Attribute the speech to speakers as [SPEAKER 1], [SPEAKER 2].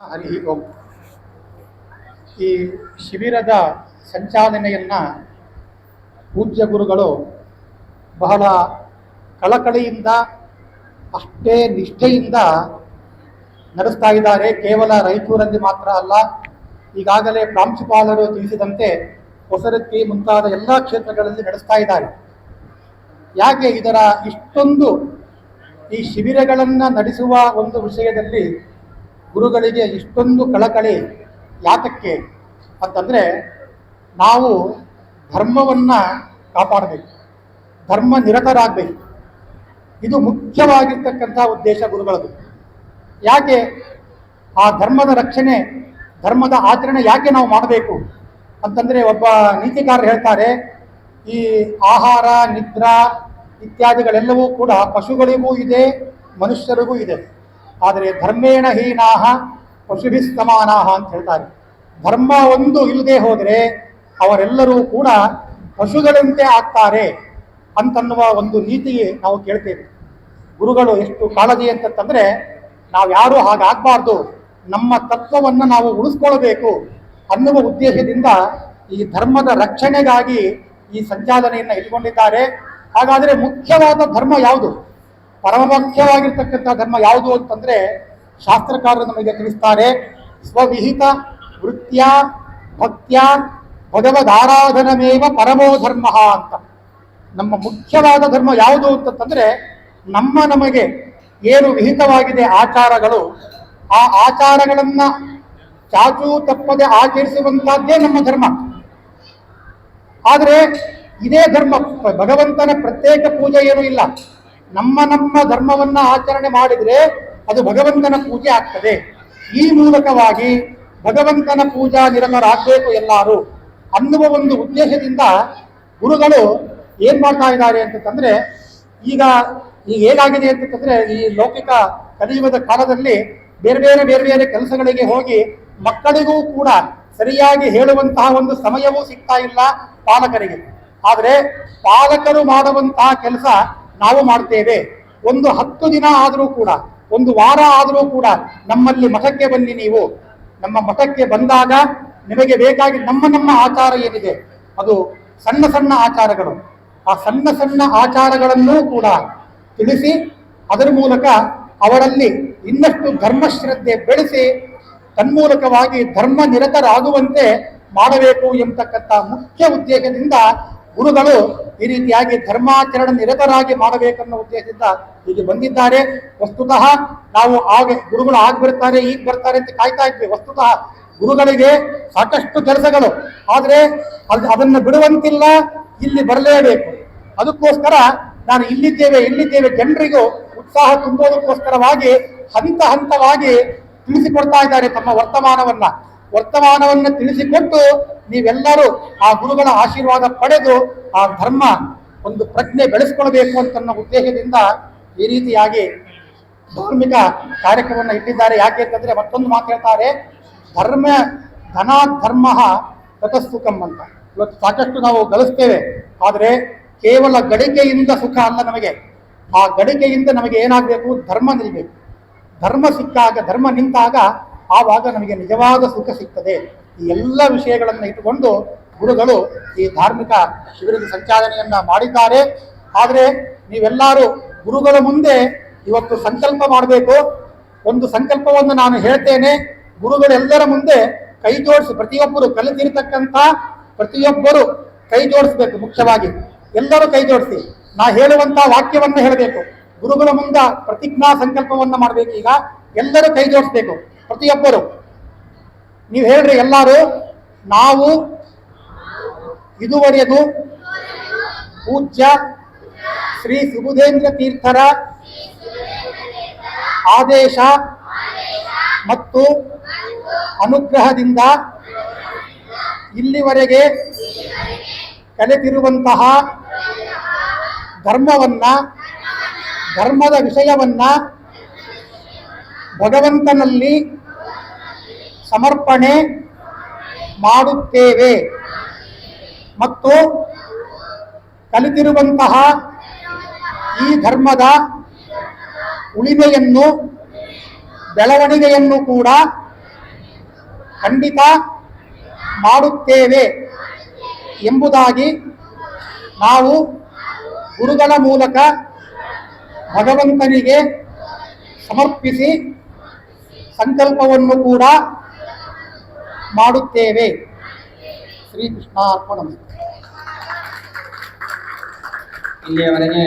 [SPEAKER 1] ಹರಿ ಓಂ. ಈ ಶಿಬಿರದ ಸಂಚಾಲನೆಯನ್ನ ಪೂಜ್ಯ ಗುರುಗಳು ಬಹಳ ಕಳಕಳಿಯಿಂದ ಅಷ್ಟೇ ನಿಷ್ಠೆಯಿಂದ ನಡೆಸ್ತಾ ಇದ್ದಾರೆ. ಕೇವಲ ರಾಯಚೂರಲ್ಲಿ ಮಾತ್ರ ಅಲ್ಲ, ಈಗಾಗಲೇ ಪ್ರಾಂಶುಪಾಲರು ತಿಳಿಸಿದಂತೆ ಹೊಸರತ್ತಿ ಮುಂತಾದ ಎಲ್ಲ ಕ್ಷೇತ್ರಗಳಲ್ಲಿ ನಡೆಸ್ತಾ ಇದ್ದಾರೆ. ಯಾಕೆ ಇದರ ಇಷ್ಟೊಂದು ಈ ಶಿಬಿರಗಳನ್ನು ನಡೆಸುವ ಒಂದು ವಿಷಯದಲ್ಲಿ ಗುರುಗಳಿಗೆ ಇಷ್ಟೊಂದು ಕಳಕಳಿ ಯಾತಕ್ಕೆ ಅಂತಂದರೆ, ನಾವು ಧರ್ಮವನ್ನು ಕಾಪಾಡಬೇಕು, ಧರ್ಮ ನಿರತರಾಗಬೇಕು. ಇದು ಮುಖ್ಯವಾಗಿರ್ತಕ್ಕಂಥ ಉದ್ದೇಶ ಗುರುಗಳದು. ಯಾಕೆ ಆ ಧರ್ಮದ ರಕ್ಷಣೆ, ಧರ್ಮದ ಆಚರಣೆ ಯಾಕೆ ನಾವು ಮಾಡಬೇಕು ಅಂತಂದರೆ, ಒಬ್ಬ ನೀತಿಕಾರರು ಹೇಳ್ತಾರೆ, ಈ ಆಹಾರ ನಿದ್ರಾ ಇತ್ಯಾದಿಗಳೆಲ್ಲವೂ ಕೂಡ ಪಶುಗಳಿಗೂ ಇದೆ, ಮನುಷ್ಯರಿಗೂ ಇದೆ. ಆದರೆ ಧರ್ಮೇಣ ಹೀನಾಹ ಪಶುಭಿಸ್ತಮಾನಾಹ ಅಂತ ಹೇಳ್ತಾರೆ. ಧರ್ಮ ಒಂದು ಇಲ್ಲದೆ ಹೋದರೆ ಅವರೆಲ್ಲರೂ ಕೂಡ ಪಶುಗಳಂತೆ ಆಗ್ತಾರೆ ಅಂತನ್ನುವ ಒಂದು ನೀತಿ ನಾವು ಕೇಳ್ತೇವೆ. ಗುರುಗಳು ಎಷ್ಟು ಕಾಳಜಿ ಅಂತಂದರೆ, ನಾವು ಯಾರೂ ಹಾಗಾಗಬಾರ್ದು, ನಮ್ಮ ತತ್ವವನ್ನು ನಾವು ಉಳಿಸ್ಕೊಳ್ಬೇಕು ಅನ್ನುವ ಉದ್ದೇಶದಿಂದ ಈ ಧರ್ಮದ ರಕ್ಷಣೆಗಾಗಿ ಈ ಸಂಚಾಲನೆಯನ್ನು ಇಟ್ಕೊಂಡಿದ್ದಾರೆ. ಹಾಗಾದರೆ ಮುಖ್ಯವಾದ ಧರ್ಮ ಯಾವುದು, ಪರಮ ಮುಖ್ಯವಾಗಿರ್ತಕ್ಕಂಥ ಧರ್ಮ ಯಾವುದು ಅಂತಂದರೆ, ಶಾಸ್ತ್ರಕಾರರು ನಮಗೆ ತಿಳಿಸ್ತಾರೆ, ಸ್ವವಿಹಿತ ವೃತ್ಯ ಭಕ್ತ್ಯ ಭಗವದಾರಾಧನಮೇವ ಪರಮೋ ಧರ್ಮ ಅಂತ. ನಮ್ಮ ಮುಖ್ಯವಾದ ಧರ್ಮ ಯಾವುದು ಅಂತಂದರೆ, ನಮಗೆ ಏನು ವಿಹಿತವಾಗಿದೆ ಆಚಾರಗಳು, ಆ ಆಚಾರಗಳನ್ನು ಚಾಚೂ ತಪ್ಪದೆ ಆಚರಿಸುವಂತಹದ್ದೇ ನಮ್ಮ ಧರ್ಮ. ಆದರೆ ಇದೇ ಧರ್ಮ, ಭಗವಂತನ ಪ್ರತ್ಯೇಕ ಪೂಜೆ ಏನೂ ಇಲ್ಲ. ನಮ್ಮ ಧರ್ಮವನ್ನು ಆಚರಣೆ ಮಾಡಿದರೆ ಅದು ಭಗವಂತನ ಪೂಜೆ ಆಗ್ತದೆ. ಈ ಮೂಲಕವಾಗಿ ಭಗವಂತನ ಪೂಜಾ ನಿರತರಾಗಬೇಕು ಎಲ್ಲರೂ ಅನ್ನುವ ಒಂದು ಉದ್ದೇಶದಿಂದ ಗುರುಗಳು ಏನು ಮಾಡ್ತಾ ಇದ್ದಾರೆ ಅಂತಂದರೆ, ಈಗ ಹೇಗಾಗಿದೆ ಅಂತಂದರೆ, ಈ ಲೌಕಿಕ ಕಲಿಯುಗದ ಕಾಲದಲ್ಲಿ ಬೇರೆ ಬೇರೆ ಕೆಲಸಗಳಿಗೆ ಹೋಗಿ ಮಕ್ಕಳಿಗೂ ಕೂಡ ಸರಿಯಾಗಿ ಹೇಳುವಂತಹ ಒಂದು ಸಮಯವೂ ಸಿಗ್ತಾ ಇಲ್ಲ ಪಾಲಕರಿಗೆ. ಆದರೆ ಪಾಲಕರು ಮಾಡುವಂತಹ ಕೆಲಸ ನಾವು ಮಾಡ್ತೇವೆ. ಒಂದು 10 ದಿನ ಆದರೂ ಕೂಡ, ಒಂದು ವಾರ ಆದರೂ ಕೂಡ ನಮ್ಮಲ್ಲಿ ಮಠಕ್ಕೆ ಬನ್ನಿ, ನೀವು ನಮ್ಮ ಮಠಕ್ಕೆ ಬಂದಾಗ ನಿಮಗೆ ಬೇಕಾಗಿ ನಮ್ಮ ಆಚಾರ ಏನಿದೆ ಅದು ಸಣ್ಣ ಆಚಾರಗಳು, ಆ ಸಣ್ಣ ಆಚಾರಗಳನ್ನೂ ಕೂಡ ತಿಳಿಸಿ ಅದರ ಮೂಲಕ ಅವರಲ್ಲಿ ಇನ್ನಷ್ಟು ಧರ್ಮಶ್ರದ್ಧೆ ಬೆಳೆಸಿ ತನ್ಮೂಲಕವಾಗಿ ಧರ್ಮ ನಿರತರಾಗುವಂತೆ ಮಾಡಬೇಕು ಎಂಬತಕ್ಕಂಥ ಮುಖ್ಯ ಉದ್ದೇಶದಿಂದ ಗುರುಗಳು ಈ ರೀತಿಯಾಗಿ ಧರ್ಮಾಚರಣೆ ನಿರತರಾಗಿ ಮಾಡಬೇಕನ್ನೋ ಉದ್ದೇಶದಿಂದ ಈಗ ಬಂದಿದ್ದಾರೆ. ವಸ್ತುತಃ ನಾವು ಗುರುಗಳು ಬರ್ತಾರೆ, ಈಗ ಬರ್ತಾರೆ ಅಂತ ಕಾಯ್ತಾ ಇದ್ವಿ. ವಸ್ತುತಃ ಗುರುಗಳಿಗೆ ಸಾಕಷ್ಟು ಕೆಲಸಗಳು, ಆದರೆ ಅದನ್ನು ಬಿಡುವಂತಿಲ್ಲ, ಇಲ್ಲಿ ಬರಲೇಬೇಕು. ಅದಕ್ಕೋಸ್ಕರ ನಾನು ಇಲ್ಲಿದ್ದೇವೆ ಜನರಿಗೂ ಉತ್ಸಾಹ ತುಂಬೋದಕ್ಕೋಸ್ಕರವಾಗಿ ಹಂತವಾಗಿ ತಿಳಿಸಿಕೊಡ್ತಾ ಇದ್ದಾರೆ ತಮ್ಮ ವರ್ತಮಾನವನ್ನು ತಿಳಿಸಿಕೊಟ್ಟು ನೀವೆಲ್ಲರೂ ಆ ಗುರುಗಳ ಆಶೀರ್ವಾದ ಪಡೆದು ಆ ಧರ್ಮ ಒಂದು ಪ್ರಜ್ಞೆ ಬೆಳೆಸ್ಕೊಳ್ಬೇಕು ಅಂತ ಉದ್ದೇಶದಿಂದ ಈ ರೀತಿಯಾಗಿ ಧಾರ್ಮಿಕ ಕಾರ್ಯಕ್ರಮವನ್ನು ಇಟ್ಟಿದ್ದಾರೆ. ಯಾಕೆ ಅಂತಂದರೆ, ಮತ್ತೊಂದು ಮಾತು ಹೇಳ್ತಾರೆ, ಧರ್ಮ ತತಃಸುಖಂ ಅಂತ. ಇವತ್ತು ಸಾಕಷ್ಟು ನಾವು ಗಳಿಸ್ತೇವೆ, ಆದರೆ ಕೇವಲ ಗಳಿಕೆಯಿಂದ ಸುಖ ಅಲ್ಲ ನಮಗೆ. ಆ ಗಳಿಕೆಯಿಂದ ನಮಗೆ ಏನಾಗಬೇಕು, ಧರ್ಮ ನಿಲ್ಲಬೇಕು. ಧರ್ಮ ಸಿಕ್ಕಾಗ, ಧರ್ಮ ನಿಂತಾಗ ಆವಾಗ ನಮಗೆ ನಿಜವಾದ ಸುಖ ಸಿಗ್ತದೆ. ಈ ಎಲ್ಲ ವಿಷಯಗಳನ್ನು ಇಟ್ಟುಕೊಂಡು ಗುರುಗಳು ಈ ಧಾರ್ಮಿಕ ಶಿಬಿರದ ಸಂಚಾಲನೆಯನ್ನು ಮಾಡಿದ್ದಾರೆ. ಆದರೆ ನೀವೆಲ್ಲರೂ ಗುರುಗಳ ಮುಂದೆ ಇವತ್ತು ಸಂಕಲ್ಪ ಮಾಡಬೇಕು. ಒಂದು ಸಂಕಲ್ಪವನ್ನು ನಾನು ಹೇಳ್ತೇನೆ, ಗುರುಗಳೆಲ್ಲರ ಮುಂದೆ ಕೈ ಜೋಡಿಸಿ, ಪ್ರತಿಯೊಬ್ಬರು ಕಲಿತಿರ್ತಕ್ಕಂಥ ಪ್ರತಿಯೊಬ್ಬರು ಕೈ ಜೋಡಿಸ್ಬೇಕು. ಮುಖ್ಯವಾಗಿ ಎಲ್ಲರೂ ಕೈ ಜೋಡಿಸಿ ನಾ ಹೇಳುವಂಥ ವಾಕ್ಯವನ್ನು ಹೇಳಬೇಕು. ಗುರುಗಳ ಮುಂದೆ ಪ್ರತಿಜ್ಞಾ ಸಂಕಲ್ಪವನ್ನು ಮಾಡಬೇಕು. ಈಗ ಎಲ್ಲರೂ ಕೈ ಜೋಡಿಸ್ಬೇಕು. ಪ್ರತಿಯೊಬ್ಬರು ನೀವು ಹೇಳ್ರಿ, ಎಲ್ಲರೂ ನಾವು ಇದುವರೆಗೂ ಪೂಜ್ಯ ಶ್ರೀ ಸುಬುಧೇಂದ್ರ ತೀರ್ಥರ ಆದೇಶ ಮತ್ತು ಅನುಗ್ರಹದಿಂದ ಇಲ್ಲಿವರೆಗೆ ಕಲಿತಿರುವಂತಹ ಧರ್ಮದ ವಿಷಯವನ್ನ ಭಗವಂತನಲ್ಲಿ ಸಮರ್ಪಣೆ ಮಾಡುತ್ತೇವೆ ಮತ್ತು ಕಲಿತಿರುವಂತಹ ಈ ಧರ್ಮದ ಉಳಿಮೆಯನ್ನು, ಬೆಳವಣಿಗೆಯನ್ನು ಕೂಡ ಖಂಡಿತ ಮಾಡುತ್ತೇವೆ ಎಂಬುದಾಗಿ ನಾವು ಗುರುಗಳ ಮೂಲಕ ಭಗವಂತನಿಗೆ ಸಮರ್ಪಿಸಿ ಸಂಕಲ್ಪವನ್ನು ಕೂಡ ಮಾಡುತ್ತೇವೆ. ಶ್ರೀಕೃಷ್ಣಾರ್ಪಣಮಸ್ತು.
[SPEAKER 2] ಇಲ್ಲಿಯವರೆಗೆ